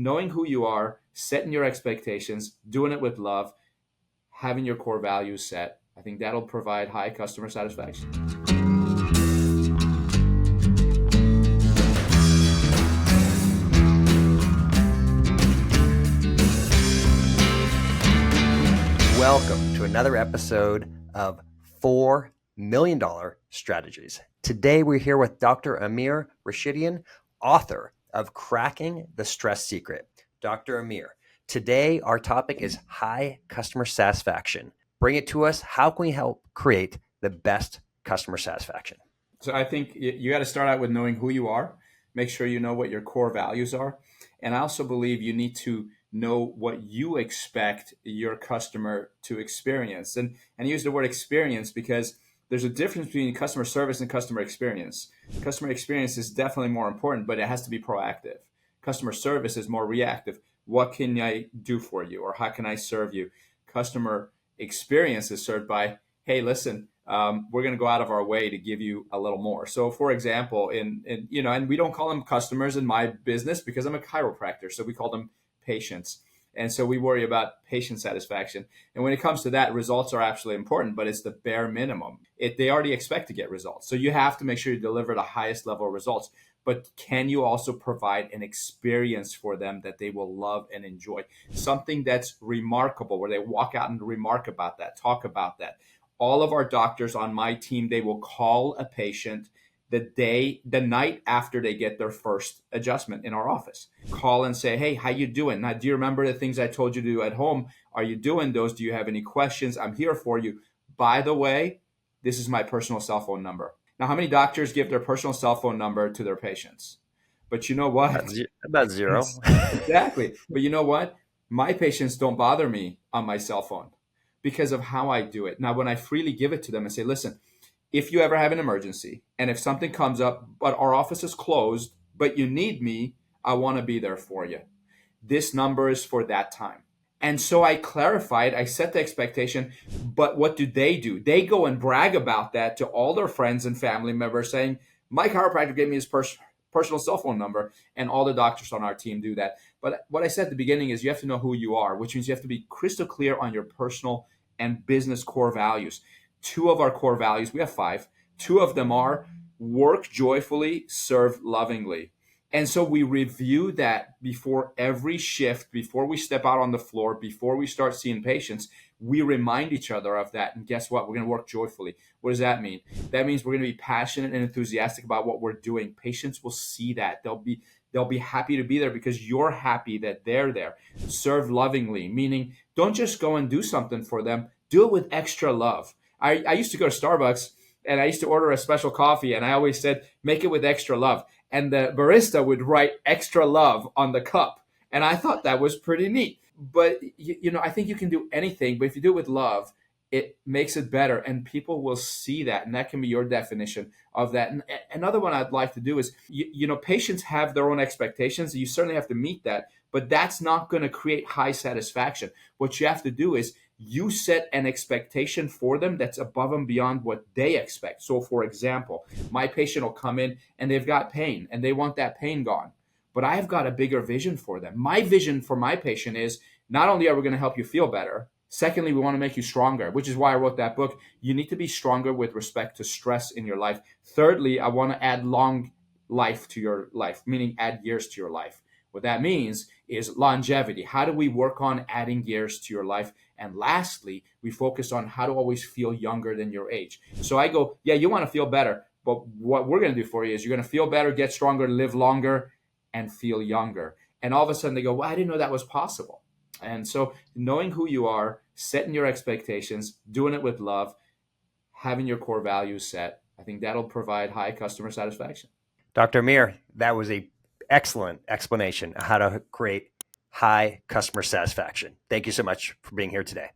knowing who you are, setting your expectations, doing it with love, having your core values set, I think that'll provide high customer satisfaction. Welcome to another episode of $4 Million Strategies. Today we're here with Dr. Amir Rashidian, author of Cracking the Stress Secret. Dr. Amir, today our topic is high customer satisfaction. Bring it to us. How can we help create the best customer satisfaction? So I think you got to start out with knowing who you are, make sure you know what your core values are. And I also believe you need to know what you expect your customer to experience. And use the word experience because there's a difference between customer service and customer experience. Customer experience is definitely more important, but it has to be proactive. Customer service is more reactive. What can I do for you? Or how can I serve you? Customer experience is served by, hey, listen, we're going to go out of our way to give you a little more. So, for example, and we don't call them customers in my business because I'm a chiropractor, so we call them patients. And so we worry about patient satisfaction. And when it comes to that, results are absolutely important, but it's the bare minimum. They already expect to get results. So you have to make sure you deliver the highest level of results. But can you also provide an experience for them that they will love and enjoy? Something that's remarkable, where they walk out and remark about that, talk about that. All of our doctors on my team, they will call a patient the night after they get their first adjustment in our office. Call and say, hey, how you doing? Now, do you remember the things I told you to do at home? Are you doing those? Do you have any questions? I'm here for you. By the way, this is my personal cell phone number. Now, how many doctors give their personal cell phone number to their patients? But you know what? About zero. Exactly. But you know what? My patients don't bother me on my cell phone because of how I do it. Now, when I freely give it to them and say, listen, if you ever have an emergency and if something comes up, but our office is closed, but you need me, I want to be there for you. This number is for that time. And so I clarified, I set the expectation, but what do? They go and brag about that to all their friends and family members saying, my chiropractor gave me his personal cell phone number, and all the doctors on our team do that. But what I said at the beginning is you have to know who you are, which means you have to be crystal clear on your personal and business core values. 2 of our core values, we have 5. 2 of them are work joyfully, serve lovingly. And so we review that before every shift, before we step out on the floor, before we start seeing patients, we remind each other of that. And guess what? We're going to work joyfully. What does that mean? That means we're going to be passionate and enthusiastic about what we're doing. Patients will see that. They'll be happy to be there because you're happy that they're there. Serve lovingly, meaning don't just go and do something for them. Do it with extra love. I used to go to Starbucks and I used to order a special coffee and I always said, make it with extra love. And the barista would write extra love on the cup. And I thought that was pretty neat. But, I think you can do anything, but if you do it with love, it makes it better and people will see that. And that can be your definition of that. And another one I'd like to do is, patients have their own expectations. You certainly have to meet that, but that's not going to create high satisfaction. What you have to do is you set an expectation for them that's above and beyond what they expect. So, for example, my patient will come in and they've got pain and they want that pain gone. But I've got a bigger vision for them. My vision for my patient is not only are we going to help you feel better, secondly, we want to make you stronger, which is why I wrote that book. You need to be stronger with respect to stress in your life. Thirdly, I want to add long life to your life, meaning add years to your life. What that means is longevity. How do we work on adding years to your life? And lastly, we focus on how to always feel younger than your age. So I go, yeah, you want to feel better, but what we're going to do for you is you're going to feel better, get stronger, live longer, and feel younger. And all of a sudden they go, well, I didn't know that was possible. And so knowing who you are, setting your expectations, doing it with love, having your core values set, I think that'll provide high customer satisfaction. Dr. Amir, that was an excellent explanation of how to create high customer satisfaction. Thank you so much for being here today.